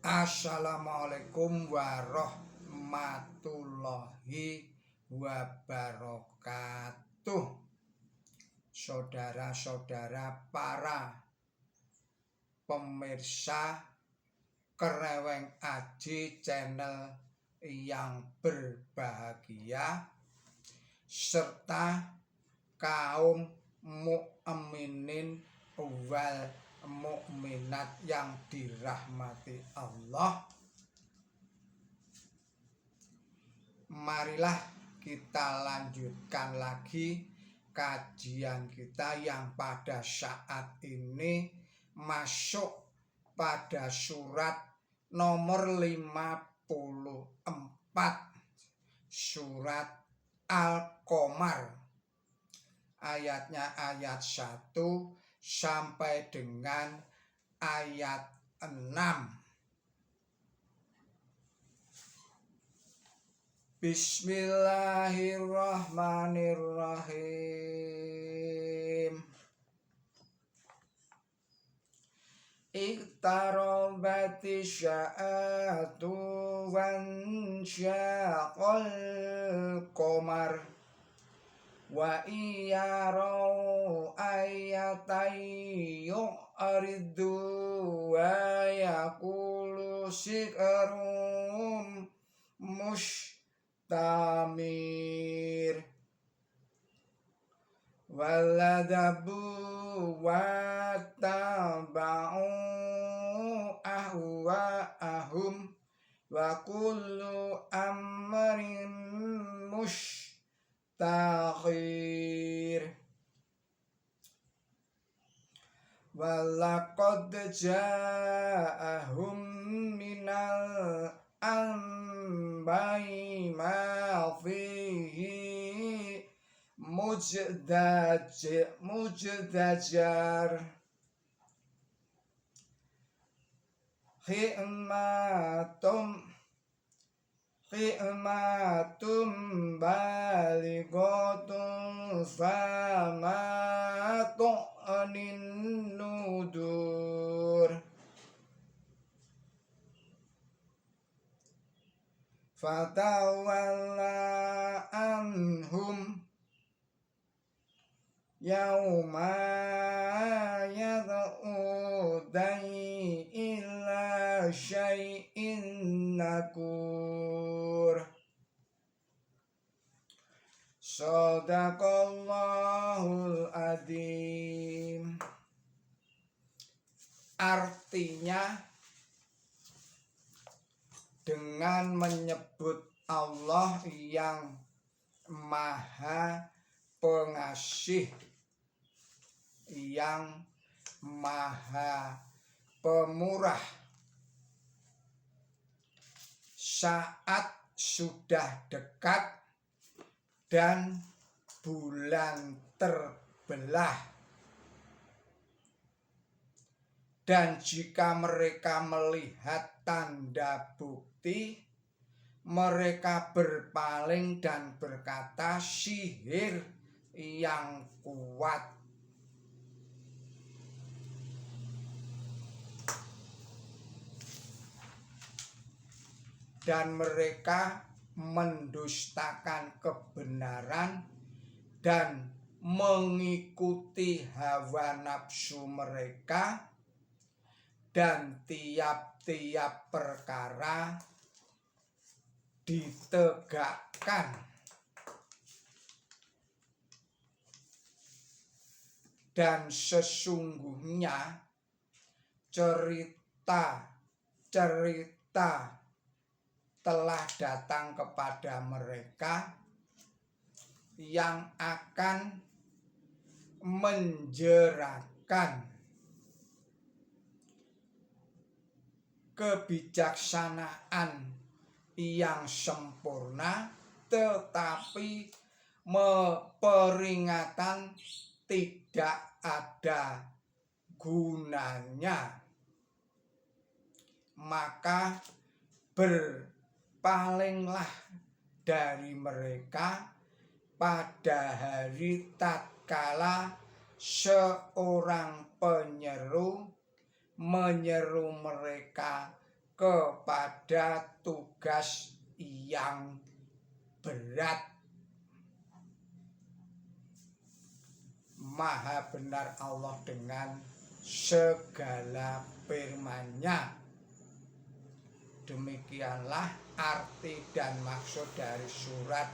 Assalamualaikum warahmatullahi wabarakatuh. Saudara-saudara para pemirsa Kereweng Aji channel yang berbahagia, serta kaum mukminin wal mukminat yang dirahmati Allah. Marilah kita lanjutkan lagi kajian kita yang pada saat ini masuk pada surat nomor 54, surat Al-Qamar, ayatnya ayat 1 sampai dengan ayat 6. Bismillahirrahmanirrahim. Iqtarabati sya'atu wan syaqal qamar wa iyarau ayatan yu'ridu wa yaqulu si'rum mustamir waladabu wa taba'u ahwa'ahum wa kullu amrin takhir walaqad ja'ahum minal anba'i ma fihi mujdajar Hikmatum balighatun fama tu'nin nudur fatawalla anhum yauma yad'u da'i illa syai'in nakur. Shadaqallahul adzim. Artinya, dengan menyebut Allah yang Maha Pengasih, yang Maha Pemurah, saat sudah dekat dan bulan terbelah, dan jika mereka melihat tanda bukti, mereka berpaling dan berkata sihir yang kuat. Dan mereka mendustakan kebenaran dan mengikuti hawa nafsu mereka, dan tiap-tiap perkara ditegakkan. Dan sesungguhnya cerita telah datang kepada mereka yang akan menjerakan kebijaksanaan yang sempurna, tetapi peringatan tidak ada gunanya. Maka berpalinglah dari mereka pada hari tatkala seorang penyeru menyeru mereka kepada tugas yang berat. Maha benar Allah dengan segala firman-Nya. Demikianlah arti dan maksud dari surat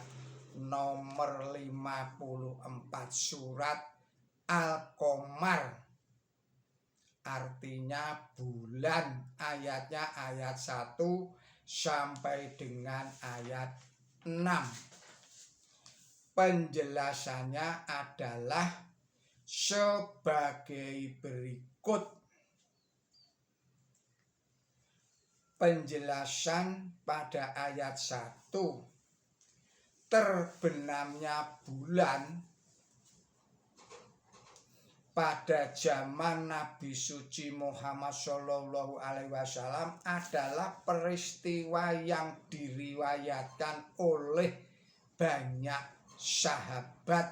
nomor 54, surat Al-Qamar. Artinya bulan, ayatnya ayat 1 sampai dengan ayat 6. Penjelasannya adalah sebagai berikut. Penjelasan pada ayat 1, terbenamnya bulan pada zaman Nabi suci Muhammad Shallallahu Alaihi Wasallam adalah peristiwa yang diriwayatkan oleh banyak sahabat,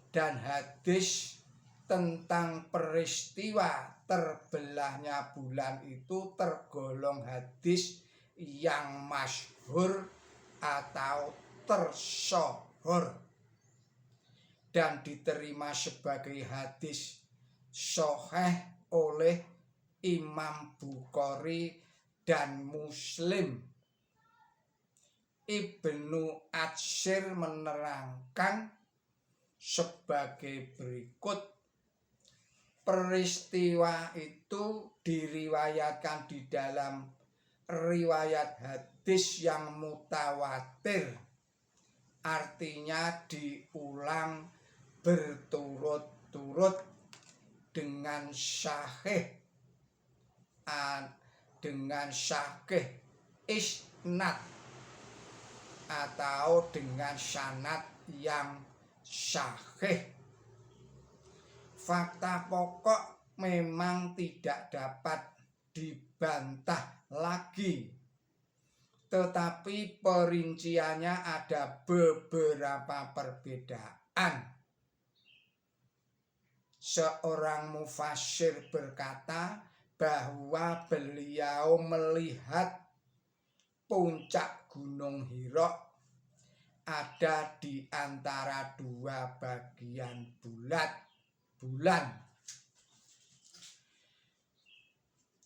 dan hadis tentang peristiwa terbelahnya bulan itu tergolong hadis yang masyhur atau tersohor dan diterima sebagai hadis sahih oleh Imam Bukhari dan Muslim. Ibnu Atsir menerangkan sebagai berikut. Peristiwa itu diriwayatkan di dalam riwayat hadis yang mutawatir, artinya diulang berturut-turut dengan sahih isnad atau dengan sanad yang sahih. Fakta pokok memang tidak dapat dibantah lagi, tetapi perinciannya ada beberapa perbedaan. Seorang mufassir berkata bahwa beliau melihat puncak Gunung Hira ada di antara dua bagian bulan.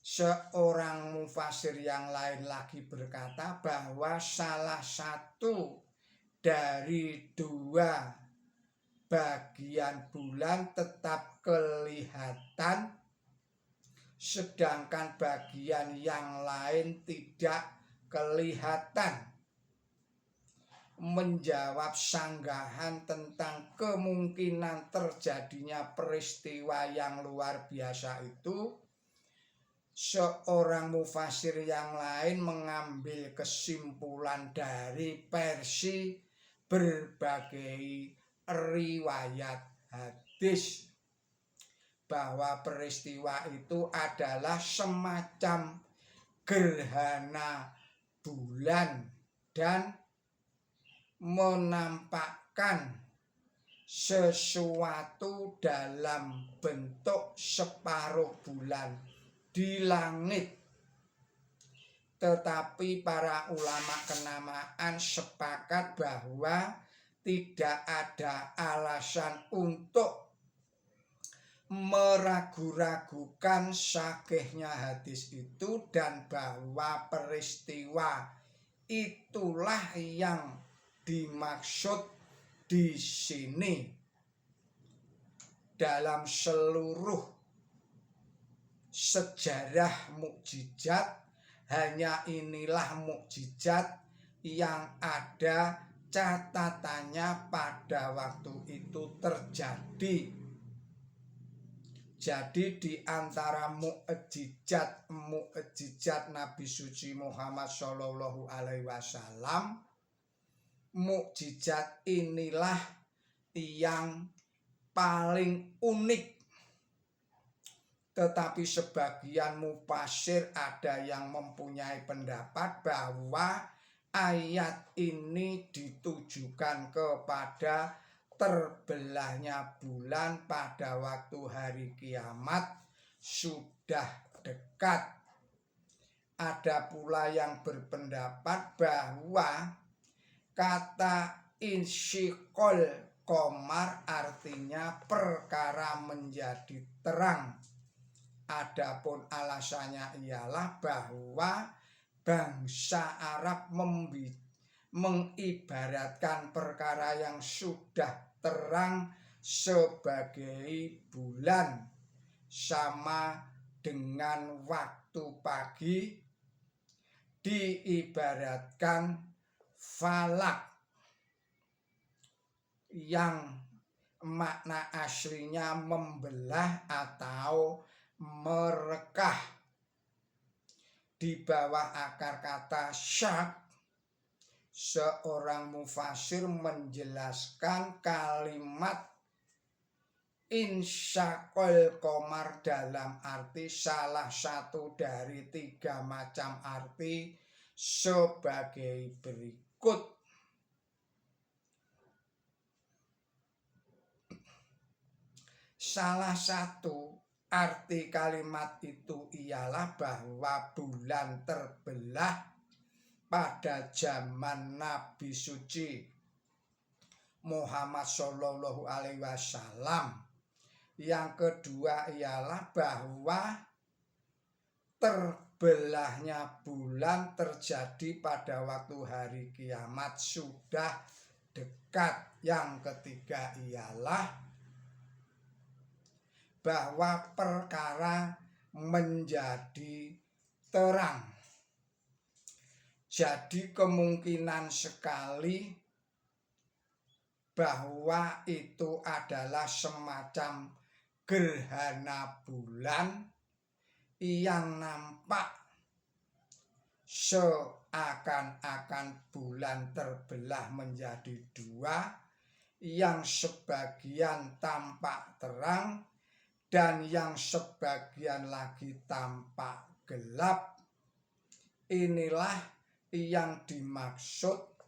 Seorang mufasir yang lain lagi berkata bahwa salah satu dari dua bagian bulan tetap kelihatan, sedangkan bagian yang lain tidak kelihatan. Menjawab sanggahan tentang kemungkinan terjadinya peristiwa yang luar biasa itu, seorang mufasir yang lain mengambil kesimpulan dari versi berbagai riwayat hadis bahwa peristiwa itu adalah semacam gerhana bulan dan menampakkan sesuatu dalam bentuk separuh bulan di langit. Tetapi para ulama kenamaan sepakat bahwa tidak ada alasan untuk meragu-ragukan sahihnya hadis itu, dan bahwa peristiwa itulah yang dimaksud di sini. Dalam seluruh sejarah mukjizat, hanya inilah mukjizat yang ada catatannya pada waktu itu terjadi. Jadi di antara mukjizat Nabi suci Muhammad Shallallahu Alaihi Wasallam, mukjizat inilah yang paling unik. Tetapi sebagian mufasir ada yang mempunyai pendapat bahwa ayat ini ditujukan kepada terbelahnya bulan pada waktu hari kiamat sudah dekat. Ada pula yang berpendapat bahwa kata insyikol komar artinya perkara menjadi terang. Adapun alasannya ialah bahwa bangsa Arab mengibaratkan perkara yang sudah terang sebagai bulan, sama dengan waktu pagi diibaratkan falak yang makna aslinya membelah atau merekah. Di bawah akar kata syak, seorang mufasir menjelaskan kalimat insyaqal qamar dalam arti salah satu dari 3 macam arti sebagai berikut. Salah satu arti kalimat itu ialah bahwa bulan terbelah pada zaman Nabi suci Muhammad Shallallahu Alaihi Wasallam. Yang kedua ialah bahwa terbelahnya bulan terjadi pada waktu hari kiamat sudah dekat. Yang ketiga ialah bahwa perkara menjadi terang. Jadi kemungkinan sekali bahwa itu adalah semacam gerhana bulan yang nampak seakan-akan bulan terbelah menjadi 2, yang sebagian tampak terang dan yang sebagian lagi tampak gelap. Inilah yang dimaksud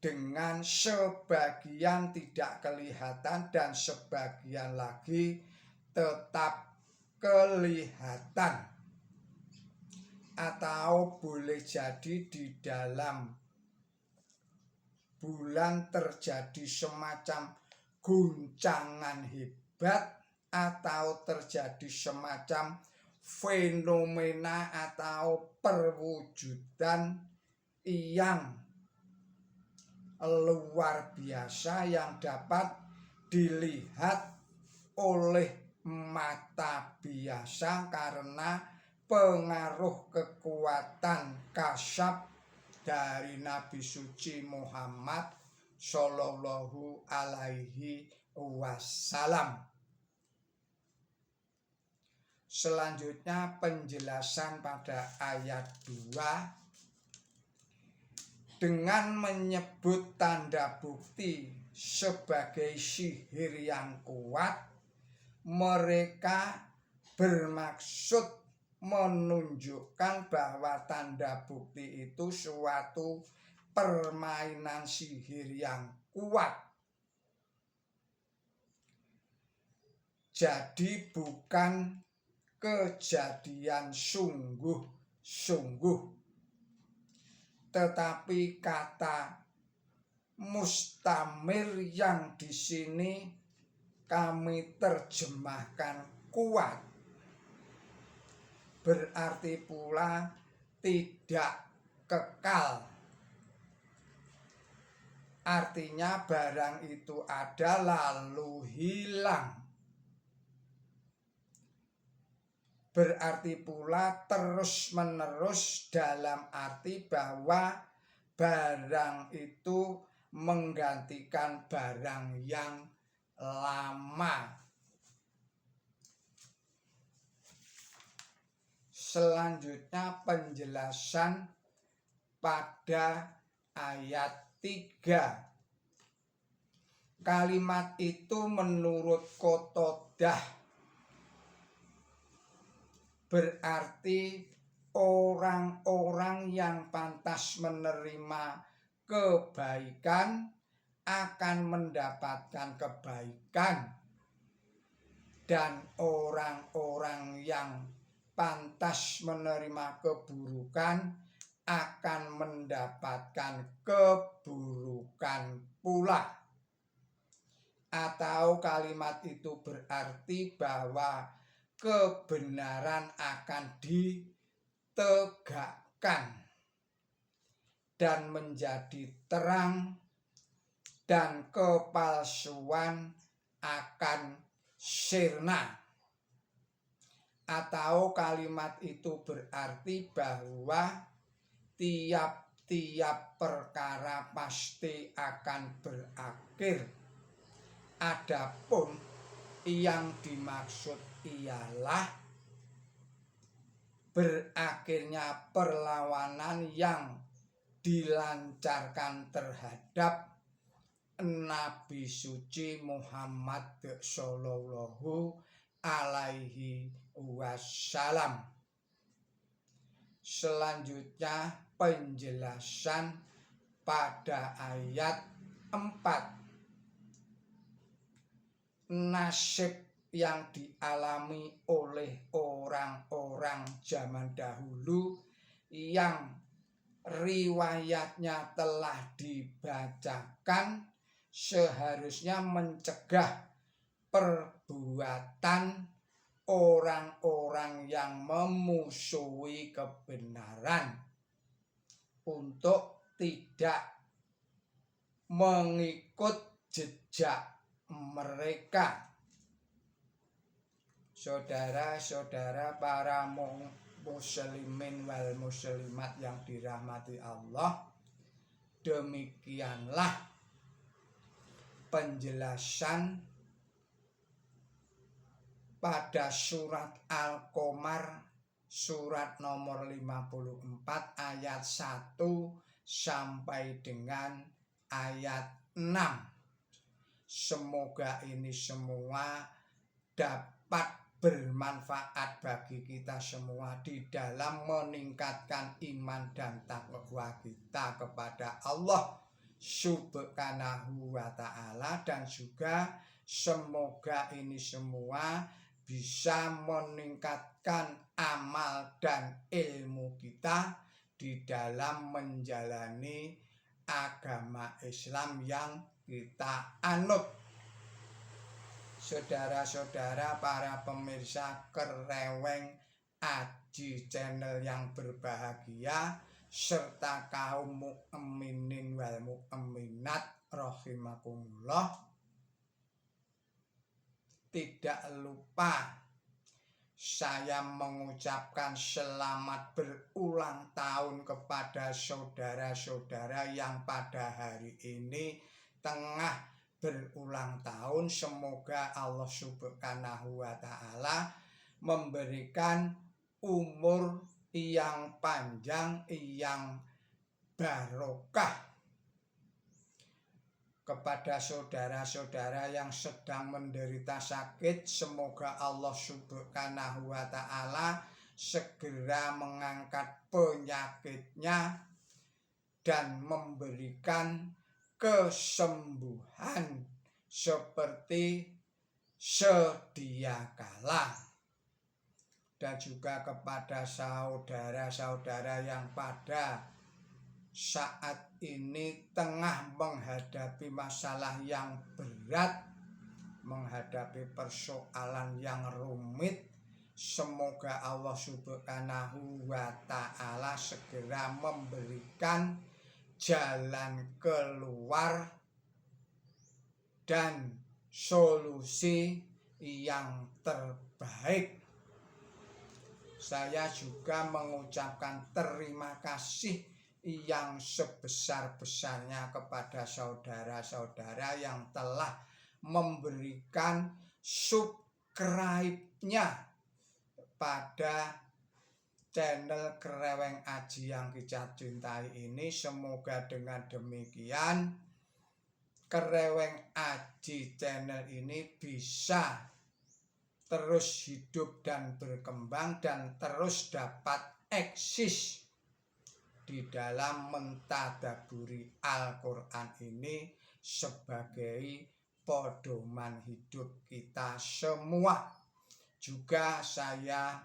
dengan sebagian tidak kelihatan dan sebagian lagi tetap kelihatan, atau boleh jadi di dalam bulan terjadi semacam guncangan hebat atau terjadi semacam fenomena atau perwujudan yang luar biasa yang dapat dilihat oleh mata biasa karena pengaruh kekuatan kasyaf dari Nabi suci Muhammad Shallallahu Alaihi Wasallam. Selanjutnya penjelasan pada ayat 2 dengan menyebut tanda bukti sebagai sihir yang kuat. Mereka bermaksud menunjukkan bahwa tanda bukti itu suatu permainan sihir yang kuat. Jadi bukan kejadian sungguh-sungguh, tetapi kata mustamir yang di sini kami terjemahkan kuat, berarti pula tidak kekal. Artinya barang itu ada lalu hilang. Berarti pula terus menerus dalam arti bahwa barang itu menggantikan barang yang lama. Selanjutnya penjelasan pada ayat 3. Kalimat itu menurut Qatadah berarti orang-orang yang pantas menerima kebaikan akan mendapatkan kebaikan, dan orang-orang yang pantas menerima keburukan akan mendapatkan keburukan pula. Atau kalimat itu berarti bahwa kebenaran akan ditegakkan dan menjadi terang, dan kepalsuan akan sirna. Atau kalimat itu berarti bahwa tiap-tiap perkara pasti akan berakhir. Adapun yang dimaksud ialah berakhirnya perlawanan yang dilancarkan terhadap Nabi suci Muhammad sallallahu alaihi wasallam. Selanjutnya penjelasan pada ayat 4. Nasib yang dialami oleh orang-orang zaman dahulu yang riwayatnya telah dibacakan seharusnya mencegah perbuatan orang-orang yang memusuhi kebenaran untuk tidak mengikut jejak mereka. Saudara-saudara para muslimin wal muslimat yang dirahmati Allah, demikianlah penjelasan pada surat Al-Qamar surat nomor 54 ayat 1 sampai dengan ayat 6. Semoga ini semua dapat bermanfaat bagi kita semua di dalam meningkatkan iman dan takwa kita kepada Allah Subhanahu wa ta'ala, dan juga semoga ini semua bisa meningkatkan amal dan ilmu kita di dalam menjalani agama Islam yang kita anut. Saudara-saudara para pemirsa Kereweng Aji channel yang berbahagia, serta kaum mukminin wal mukminat rahimakumullah, tidak lupa saya mengucapkan selamat berulang tahun kepada saudara-saudara yang pada hari ini tengah berulang tahun. Semoga Allah Subhanahu wa ta'ala memberikan umur yang panjang, yang barokah kepada saudara-saudara yang sedang menderita sakit. Semoga Allah Subhanahu wa ta'ala segera mengangkat penyakitnya dan memberikan kesembuhan seperti sedia kala. Dan juga kepada saudara-saudara yang pada saat ini tengah menghadapi masalah yang berat, menghadapi persoalan yang rumit, semoga Allah Subhanahu wa ta'ala segera memberikan jalan keluar dan solusi yang terbaik. Saya juga mengucapkan terima kasih yang sebesar-besarnya kepada saudara-saudara yang telah memberikan subscribe-nya pada channel Kereweng Aji yang kita cintai ini. Semoga dengan demikian Kereweng Aji channel ini bisa terus hidup dan berkembang dan terus dapat eksis di dalam mentadaburi Al-Quran ini sebagai pedoman hidup kita semua. Juga saya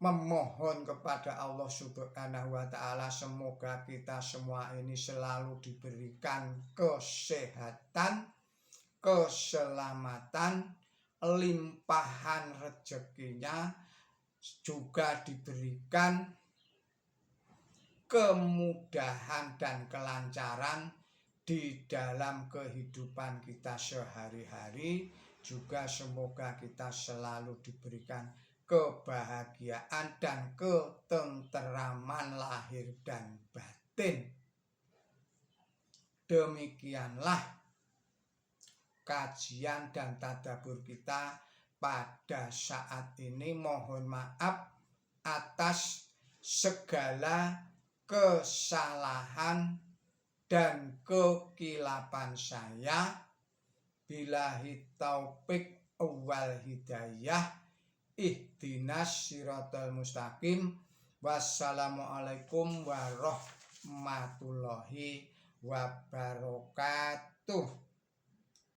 memohon kepada Allah Subhanahu wa Ta'ala, semoga kita semua ini selalu diberikan kesehatan, keselamatan, limpahan rezekinya, juga diberikan kemudahan dan kelancaran di dalam kehidupan kita sehari-hari. Juga semoga kita selalu diberikan kebahagiaan dan ketenteraman lahir dan batin. Demikianlah kajian dan tadabbur kita pada saat ini. Mohon maaf atas segala kesalahan dan kekilapan saya. Billahi taufik wal hidayah. Ihdinas siratal mustaqim. Wassalamualaikum warahmatullahi wabarakatuh.